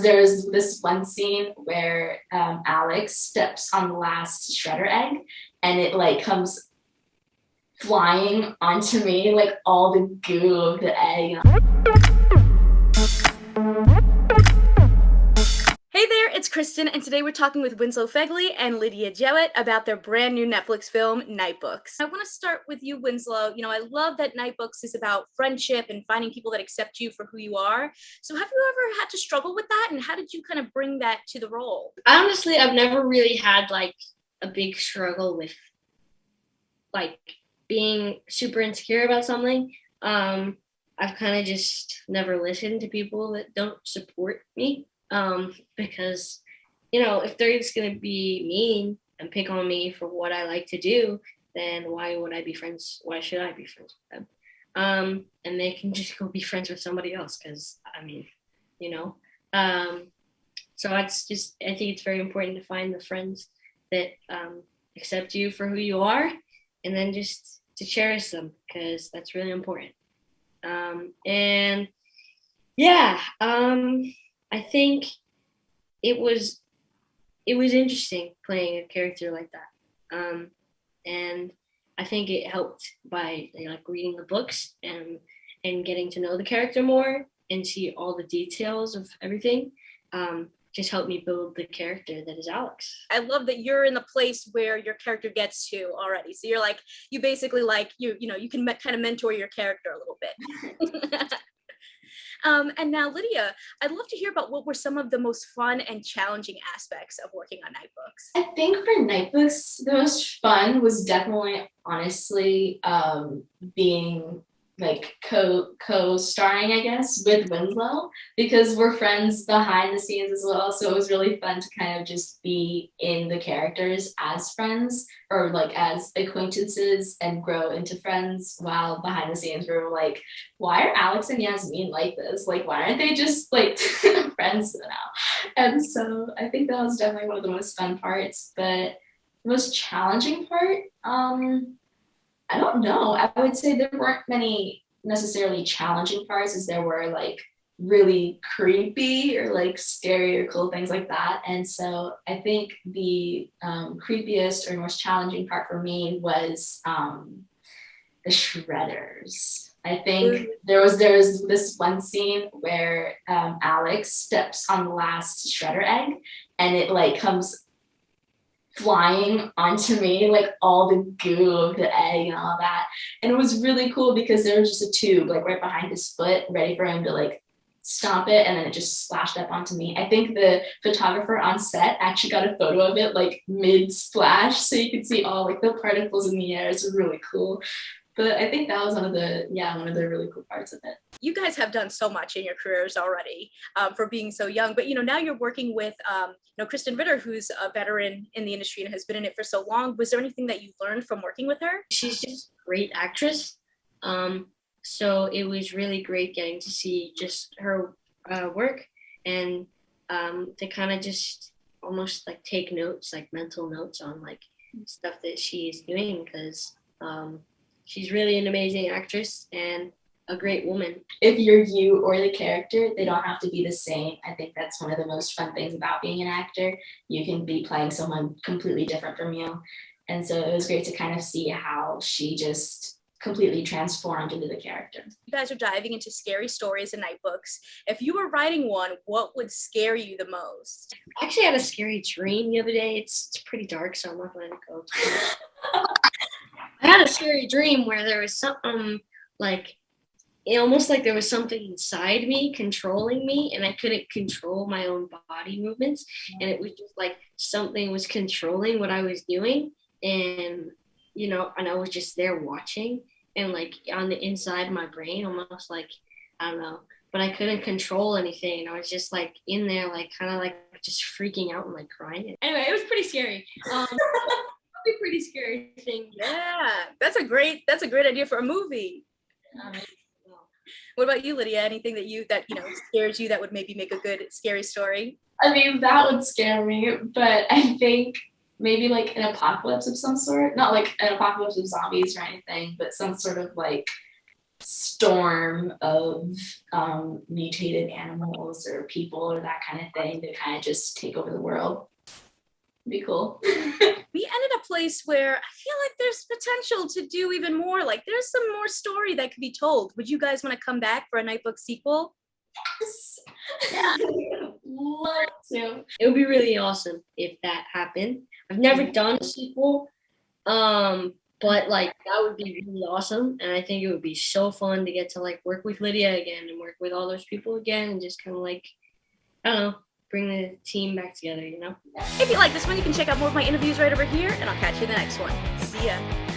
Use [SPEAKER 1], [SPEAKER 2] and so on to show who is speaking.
[SPEAKER 1] There's this one scene where Alex steps on the last shredder egg and it like comes flying onto me, like all the goo of the egg.
[SPEAKER 2] Hey there, it's Kristen, and today we're talking with Winslow Fegley and Lidya Jewett about their brand new Netflix film, Nightbooks. I want to start with you, Winslow. You know, I love that Nightbooks is about friendship and finding people that accept you for who you are. So have you ever had to struggle with that, and how did you kind of bring that to the role?
[SPEAKER 3] Honestly, I've never really had like a big struggle with like being super insecure about something. I've kind of just never listened to people that don't support me. Because, you know, if they're just going to be mean and pick on me for what I like to do, then why would I be friends? Why should I be friends with them? And they can just go be friends with somebody else because, I mean, you know. So it's just, I think it's very important to find the friends that accept you for who you are and then just to cherish them because that's really important. And yeah, I think it was interesting playing a character like that, and I think it helped by like reading the books and getting to know the character more and see all the details of everything. Just helped me build the character that is Alex.
[SPEAKER 2] I love that you're in the place where your character gets to already. So you're like, you basically like you know you can kind of mentor your character a little bit. And now, Lydia, I'd love to hear about what were some of the most fun and challenging aspects of working on Nightbooks.
[SPEAKER 1] I think for Nightbooks, the most fun was definitely, honestly, being like co-starring, I guess, with Winslow because we're friends behind the scenes as well. So it was really fun to kind of just be in the characters as friends or like as acquaintances and grow into friends while behind the scenes we were like, why are Alex and Yasmin like this? Like, why aren't they just like friends now? And so I think that was definitely one of the most fun parts. But the most challenging part, I don't know. I would say there weren't many necessarily challenging parts as there were like really creepy or like scary or cool things like that. And so I think the creepiest or most challenging part for me was the shredders. I think there was this one scene where Alex steps on the last shredder egg and it like comes flying onto me, like all the goo of the egg and all that. And it was really cool because there was just a tube like right behind his foot, ready for him to like stomp it, and then it just splashed up onto me. I think the photographer on set actually got a photo of it like mid-splash, so you could see all like the particles in the air. It's really cool. But I think that was one of the really cool parts of it.
[SPEAKER 2] You guys have done so much in your careers already for being so young, but you know, now you're working with Krysten Ritter, who's a veteran in the industry and has been in it for so long. Was there anything that you learned from working with her?
[SPEAKER 3] She's just a great actress. So it was really great getting to see just her work and to kind of just almost like take notes, like mental notes on like stuff that she's doing because she's really an amazing actress and a great woman.
[SPEAKER 1] If you're you or the character, they don't have to be the same. I think that's one of the most fun things about being an actor. You can be playing someone completely different from you. And so it was great to kind of see how she just completely transformed into the character.
[SPEAKER 2] You guys are diving into scary stories and Nightbooks. If you were writing one, what would scare you the most?
[SPEAKER 3] I actually had a scary dream the other day. It's pretty dark, so I'm not going to go. I had a scary dream where there was something like, almost like there was something inside me controlling me and I couldn't control my own body movements. And it was just like something was controlling what I was doing. And, you know, and I was just there watching and like on the inside of my brain, almost like, I don't know, but I couldn't control anything. And I was just like in there, like kind of like just freaking out and like crying. Anyway, it was pretty scary. Pretty scary thing.
[SPEAKER 2] Yeah, that's a great idea for a movie. What about you, Lydia? Anything that scares you that would maybe make a good scary story?
[SPEAKER 1] I mean, that would scare me, but I think maybe like an apocalypse of some sort. Not like an apocalypse of zombies or anything, but some sort of like storm of mutated animals or people or that kind of thing to kind of just take over the world. It'd be cool.
[SPEAKER 2] We ended a place where I feel like there's potential to do even more. Like there's some more story that could be told. Would you guys want to come back for a Nightbook sequel?
[SPEAKER 1] Yes. Yeah. Love to.
[SPEAKER 3] It would be really awesome if that happened. I've never done a sequel, but like that would be really awesome, and I think it would be so fun to get to like work with Lydia again and work with all those people again, and just kind of like, I don't know, bring the team back together, you know?
[SPEAKER 2] If you like this one, you can check out more of my interviews right over here, and I'll catch you in the next one. See ya.